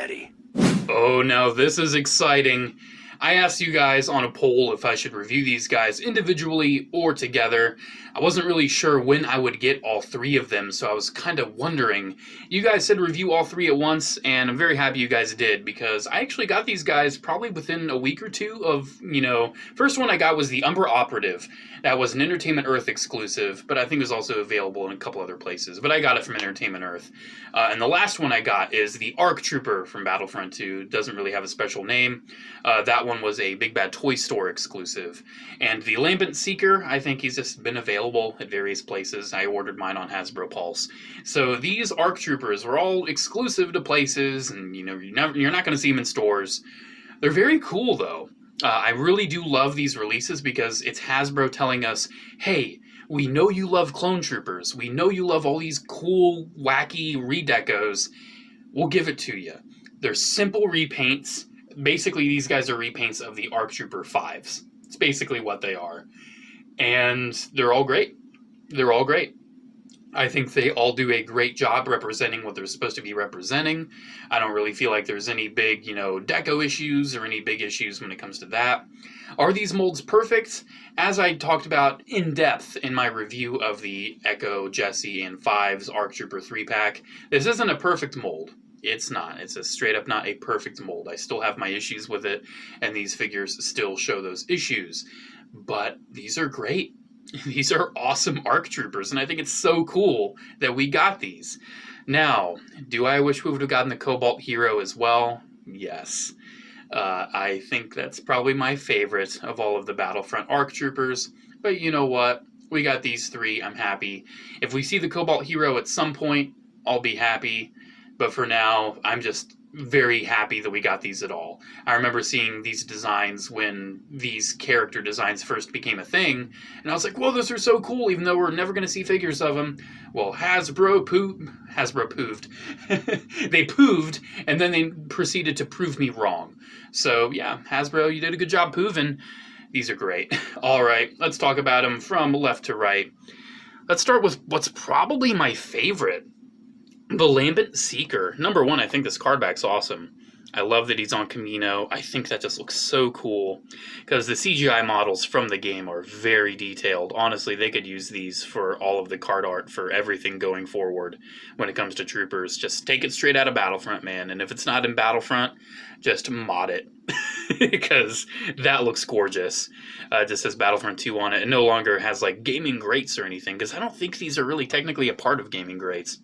ready. Oh, now this is exciting. I asked you guys on a poll if I should review these guys individually or together. I wasn't really sure when I would get all three of them, so I was kind of wondering. You guys said review all three at once, and I'm very happy you guys did, because I actually got these guys probably within a week or two of, first one I got was the Umbra Operative. That was an Entertainment Earth exclusive, but I think it was also available in a couple other places, but I got it from Entertainment Earth. And the last one I got is the ARC Trooper from Battlefront 2. Doesn't really have a special name. That one was a Big Bad Toy Store exclusive. And the Lambent Seeker, I think he's just been available at various places. I ordered mine on Hasbro Pulse. So these ARC Troopers were all exclusive to places, and you're not going to see them in stores. They're very cool, though. I really do love these releases because it's Hasbro telling us, hey, we know you love Clone Troopers. We know you love all these cool, wacky redecos. We'll give it to you. They're simple repaints. Basically, these guys are repaints of the ARC Trooper 5s. It's basically what they are. And they're all great. They're all great. I think they all do a great job representing what they're supposed to be representing. I don't really feel like there's any big, deco issues or any big issues when it comes to that. Are these molds perfect? As I talked about in depth in my review of the Echo, Jesse, and 5's ARC Trooper 3-pack, this isn't a perfect mold. It's not. It's a straight up not a perfect mold. I still have my issues with it, and these figures still show those issues. But these are great. These are awesome ARC Troopers, and I think it's so cool that we got these. Now, do I wish we would have gotten the Cobalt Hero as well? Yes. I think that's probably my favorite of all of the Battlefront ARC Troopers, but you know what? We got these three. I'm happy. If we see the Cobalt Hero at some point, I'll be happy. But for now, I'm just very happy that we got these at all. I remember seeing these designs when these character designs first became a thing, and I was like, whoa, those are so cool, even though we're never going to see figures of them. Well, Hasbro pooved. They pooved, and then they proceeded to prove me wrong. So, yeah, Hasbro, you did a good job pooving. These are great. All right, let's talk about them from left to right. Let's start with what's probably my favorite. The Lambent Seeker. Number one, I think this card back's awesome. I love that he's on Camino. I think that just looks so cool, because the CGI models from the game are very detailed. Honestly, they could use these for all of the card art for everything going forward when it comes to Troopers. Just take it straight out of Battlefront, man. And if it's not in Battlefront, just mod it, because that looks gorgeous. It just says Battlefront 2 on it. It no longer has like gaming grates or anything, because I don't think these are really technically a part of gaming grates.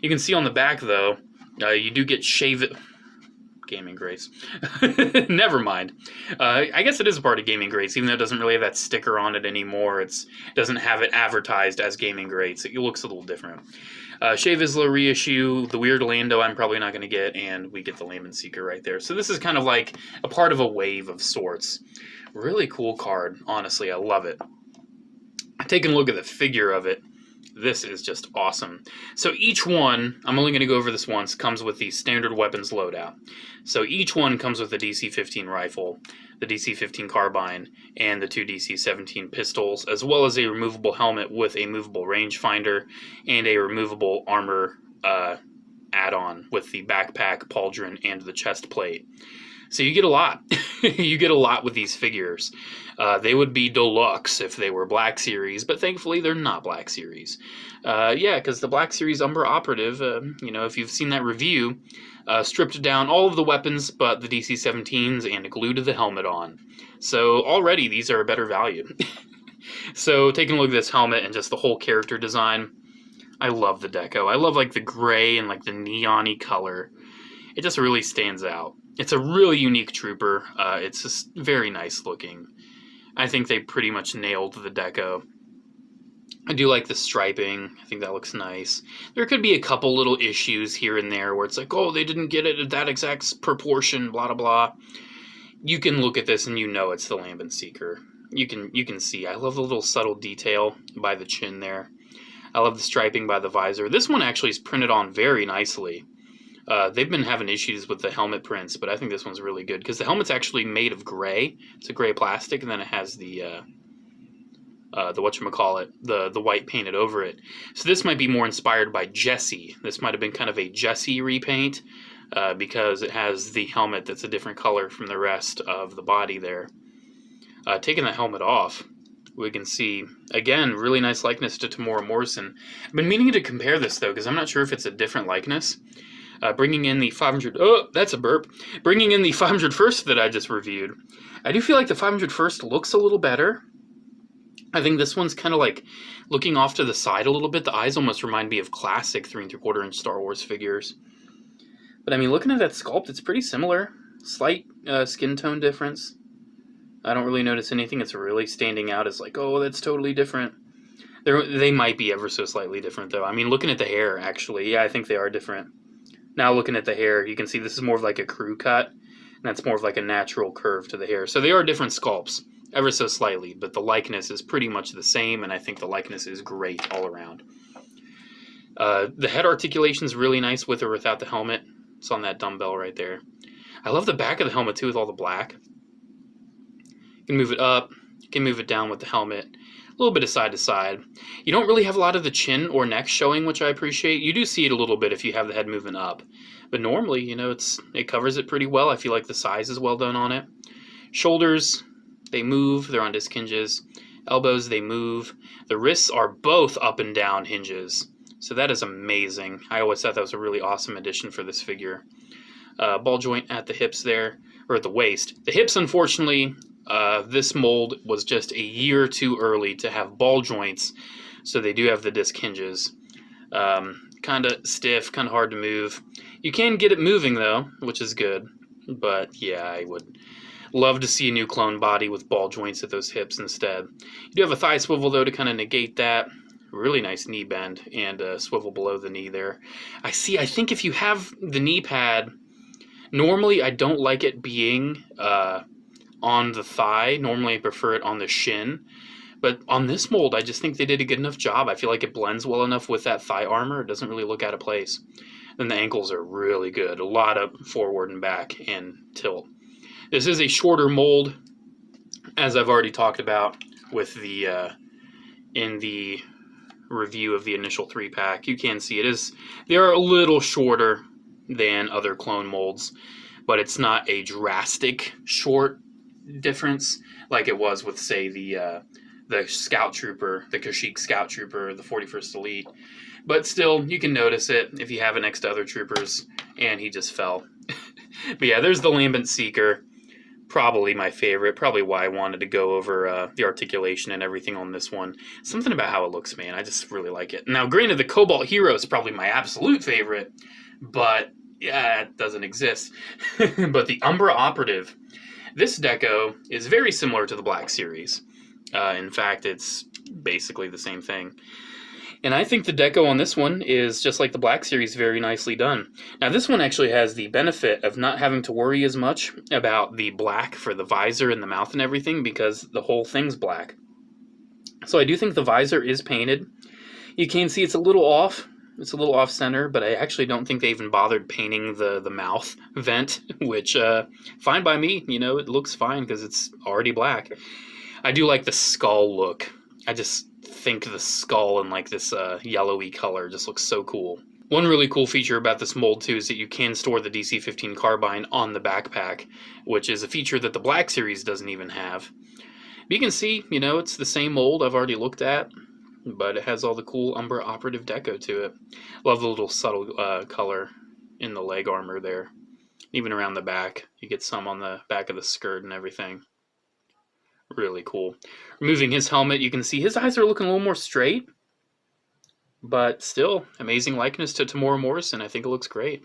You can see on the back, though, you do get gaming grates. Never mind. I guess it is a part of gaming grates, even though it doesn't really have that sticker on it anymore. It doesn't have it advertised as gaming grates. It looks a little different. Shave Isla reissue, the Weird Lando I'm probably not going to get, and we get the Lambent Seeker right there. So this is kind of like a part of a wave of sorts. Really cool card. Honestly, I love it. Taking a look at the figure of it. This is just awesome. So each one, I'm only going to go over this once, comes with the standard weapons loadout. So each one comes with a DC-15 rifle, the DC-15 carbine, and the two DC-17 pistols, as well as a removable helmet with a movable rangefinder and a removable armor add-on with the backpack, pauldron, and the chest plate. So you get a lot. You get a lot with these figures. They would be deluxe if they were Black Series, but thankfully they're not Black Series. Yeah, because the Black Series Umbra Operative, if you've seen that review, stripped down all of the weapons but the DC-17s and glued the helmet on. So already these are a better value. So taking a look at this helmet and just the whole character design, I love the deco. I love like the gray and like the neon-y color. It just really stands out. It's a really unique trooper. It's just very nice looking. I think they pretty much nailed the deco. I do like the striping. I think that looks nice. There could be a couple little issues here and there where it's like, oh, they didn't get it at that exact proportion, blah, blah, blah. You can look at this and you know it's the Lambent Seeker. You can see. I love the little subtle detail by the chin there. I love the striping by the visor. This one actually is printed on very nicely. They've been having issues with the helmet prints, but I think this one's really good because the helmet's actually made of gray. It's a gray plastic, and then it has the whatchamacallit, the white painted over it. So this might be more inspired by Jesse. This might have been kind of a Jesse repaint. because it has the helmet that's a different color from the rest of the body there. Taking the helmet off, we can see, again, really nice likeness to Tamora Morrison. I've been meaning to compare this, though, because I'm not sure if it's a different likeness. Bringing in the 500... Oh, that's a burp. Bringing in the 501st that I just reviewed. I do feel like the 501st looks a little better. I think this one's kind of like looking off to the side a little bit. The eyes almost remind me of classic 3 3/4 inch Star Wars figures. But I mean, looking at that sculpt, it's pretty similar. Slight skin tone difference. I don't really notice anything that's really standing out as like, oh, that's totally different. They might be ever so slightly different, though. I mean, looking at the hair, actually, yeah, I think they are different. Now looking at the hair, you can see this is more of like a crew cut, and that's more of like a natural curve to the hair. So they are different sculpts, ever so slightly, but the likeness is pretty much the same, and I think the likeness is great all around. The head articulation is really nice with or without the helmet. It's on that dumbbell right there. I love the back of the helmet, too, with all the black. You can move it up, you can move it down with the helmet, a little bit of side to side. You don't really have a lot of the chin or neck showing, which I appreciate. You do see it a little bit if you have the head moving up. But normally, you know, it covers it pretty well. I feel like the size is well done on it. Shoulders, they move, they're on disc hinges. Elbows, they move. The wrists are both up and down hinges. So that is amazing. I always thought that was a really awesome addition for this figure. Ball joint at the hips there, or at the waist. The hips, unfortunately, this mold was just a year too early to have ball joints, so they do have the disc hinges. Kind of stiff, kind of hard to move. You can get it moving, though, which is good. But, yeah, I would love to see a new clone body with ball joints at those hips instead. You do have a thigh swivel, though, to kind of negate that. Really nice knee bend and swivel below the knee there. I think if you have the knee pad, normally I don't like it being on the thigh. Normally I prefer it on the shin. But on this mold, I just think they did a good enough job. I feel like it blends well enough with that thigh armor. It doesn't really look out of place. Then the ankles are really good. A lot of forward and back and tilt. This is a shorter mold, as I've already talked about with the in the review of the initial 3-pack. You can see they are a little shorter than other clone molds, but it's not a drastic short difference like it was with, say, the Scout Trooper, the Kashyyyk Scout Trooper, the 41st Elite. But still, you can notice it if you have it next to other troopers, and he just fell. But yeah, there's the Lambent Seeker. Probably my favorite, probably why I wanted to go over the articulation and everything on this one. Something about how it looks, man, I just really like it. Now, granted, the Cobalt Hero is probably my absolute favorite, but yeah, it doesn't exist. But the Umbra Operative, this deco is very similar to the Black Series. In fact, it's basically the same thing. And I think the deco on this one is just like the Black Series, very nicely done. Now this one actually has the benefit of not having to worry as much about the black for the visor and the mouth and everything, because the whole thing's black. So I do think the visor is painted. You can see it's a little off. It's a little off center, but I actually don't think they even bothered painting the mouth vent, which fine by me. You know, it looks fine because it's already black. I do like the skull look. I just think the skull in like this yellowy color just looks so cool. One really cool feature about this mold too is that you can store the DC-15 carbine on the backpack, which is a feature that the Black Series doesn't even have. But you can see, you know, it's the same mold I've already looked at, but it has all the cool Umbra Operative deco to it. Love the little subtle color in the leg armor there. Even around the back, you get some on the back of the skirt and everything. Really cool. Removing his helmet, you can see his eyes are looking a little more straight, but still, amazing likeness to Tamora Morrison. I think it looks great.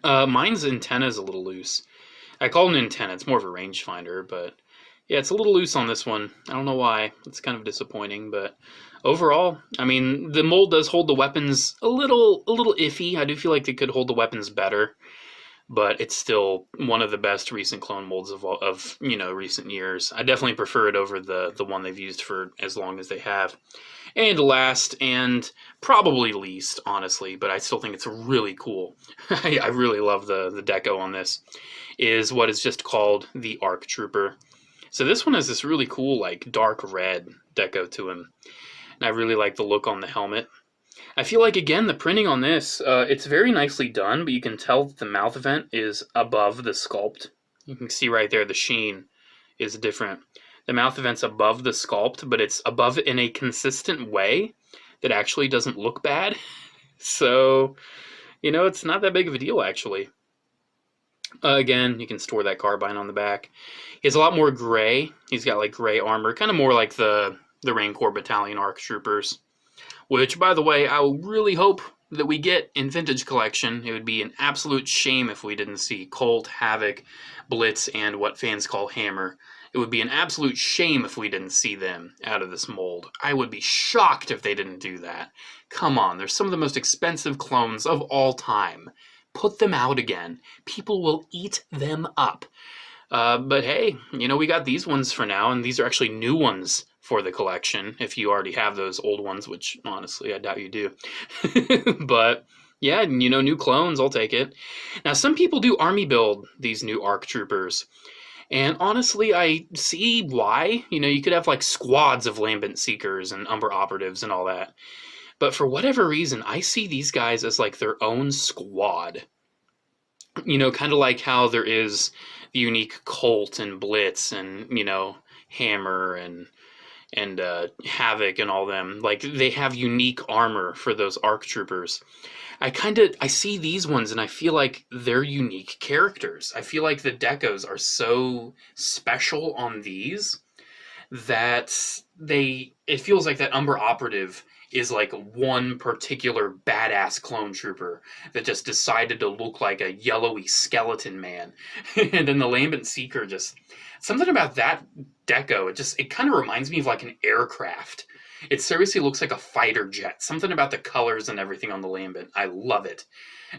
Mine's antenna is a little loose. I call it an antenna. It's more of a rangefinder, but yeah, it's a little loose on this one. I don't know why. It's kind of disappointing, but overall, I mean, the mold does hold the weapons a little iffy. I do feel like they could hold the weapons better. But it's still one of the best recent clone molds of you know, recent years. I definitely prefer it over the one they've used for as long as they have. And last, and probably least, honestly, but I still think it's really cool. I really love the deco on this, is what is just called the ARC Trooper. So this one has this really cool, like, dark red deco to him. And I really like the look on the helmet. I feel like, again, the printing on this, it's very nicely done, but you can tell that the mouth vent is above the sculpt. You can see right there the sheen is different. The mouth vent's above the sculpt, but it's above it in a consistent way that actually doesn't look bad. So, it's not that big of a deal, actually. Again, you can store that carbine on the back. He has a lot more gray. He's got like gray armor, kind of more like the Rain Corps Battalion ARC Troopers. Which, by the way, I really hope that we get in Vintage Collection. It would be an absolute shame if we didn't see Colt, Havoc, Blitz, and what fans call Hammer. It would be an absolute shame if we didn't see them out of this mold. I would be shocked if they didn't do that. Come on, they're some of the most expensive clones of all time. Put them out again. People will eat them up. But hey, we got these ones for now, and these are actually new ones for the collection, if you already have those old ones, which, honestly, I doubt you do. But, yeah, new clones, I'll take it. Now, some people do army build these new ARC Troopers, and honestly, I see why. You could have, like, squads of Lambent Seekers and Umbra Operatives and all that. But for whatever reason, I see these guys as, like, their own squad. Kind of like how there is the unique Colt and Blitz and, Hammer and Havoc and all them. Like, they have unique armor for those ARC Troopers. I see these ones and I feel like they're unique characters. I feel like the decos are so special on these that it feels like that Umbra Operative is like one particular badass clone trooper that just decided to look like a yellowy skeleton man. And then the Lambent Seeker, just something about that deco, it kind of reminds me of like an aircraft. It seriously looks like a fighter jet. Something about the colors and everything on the Lambent. I love it.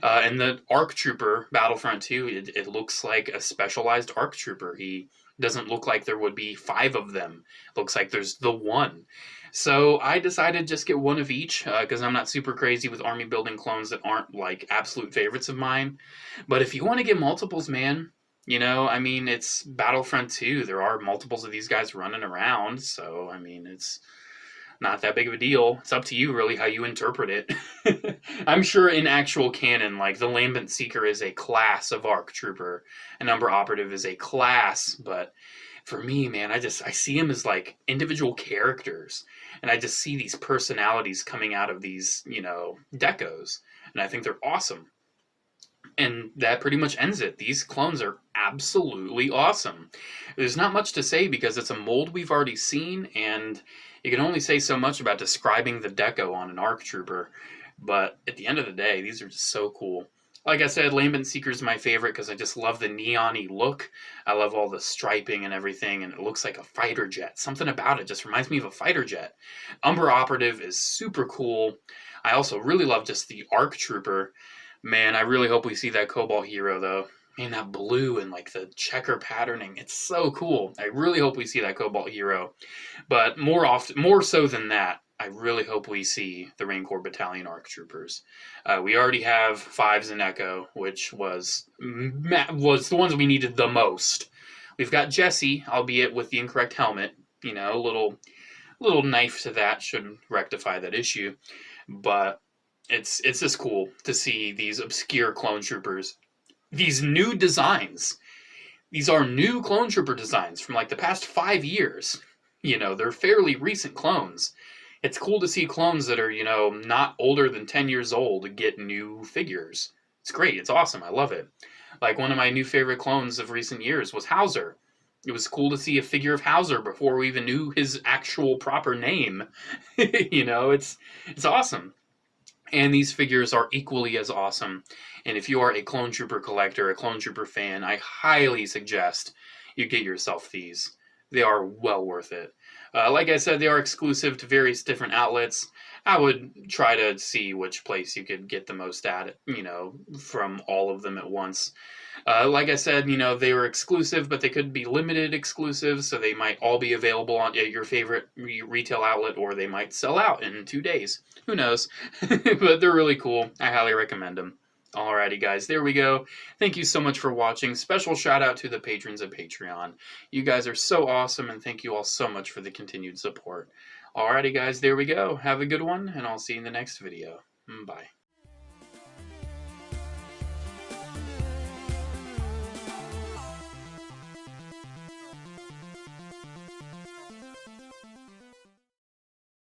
And the ARC Trooper, Battlefront 2, it looks like a specialized ARC Trooper. He doesn't look like there would be 5 of them. It looks like there's the one. So I decided to just get one of each, because I'm not super crazy with army building clones that aren't like absolute favorites of mine. But if you want to get multiples, man, it's Battlefront 2. There are multiples of these guys running around, so, it's not that big of a deal. It's up to you, really, how you interpret it. I'm sure in actual canon, like, the Lambent Seeker is a class of ARC Trooper, an Umbra Operative is a class, but for me, man, I see them as, like, individual characters, and I just see these personalities coming out of these, decos, and I think they're awesome. And that pretty much ends it. These clones are absolutely awesome. There's not much to say because it's a mold we've already seen, and you can only say so much about describing the deco on an ARC Trooper. But at the end of the day, these are just so cool. Like I said, Lambent Seeker is my favorite because I just love the neon-y look. I love all the striping and everything, and it looks like a fighter jet. Something about it just reminds me of a fighter jet. Umbra Operative is super cool. I also really love just the ARC Trooper. Man, I really hope we see that Cobalt Hero, though. Man, that blue and, like, the checker patterning, it's so cool. I really hope we see that Cobalt Hero. But more so than that, I really hope we see the Rain Corps Battalion ARC Troopers. We already have 5s in Echo, which was the ones we needed the most. We've got Jesse, albeit with the incorrect helmet. A little knife to that should rectify that issue. But it's just cool to see these obscure clone troopers. These new designs. These are new clone trooper designs from like the past 5 years. They're fairly recent clones. It's cool to see clones that are, not older than 10 years old get new figures. It's great. It's awesome. I love it. Like, one of my new favorite clones of recent years was Hauser. It was cool to see a figure of Hauser before we even knew his actual proper name. It's awesome. And these figures are equally as awesome. And if you are a Clone Trooper collector, a Clone Trooper fan, I highly suggest you get yourself these. They are well worth it. Like I said, they are exclusive to various different outlets. I would try to see which place you could get the most at, from all of them at once. Like I said, they were exclusive, but they could be limited exclusives, so they might all be available at your favorite retail outlet, or they might sell out in 2 days. Who knows? But they're really cool. I highly recommend them. Alrighty, guys, there we go. Thank you so much for watching. Special shout out to the patrons of Patreon. You guys are so awesome, and thank you all so much for the continued support. Alrighty guys, there we go. Have a good one, and I'll see you in the next video. Bye.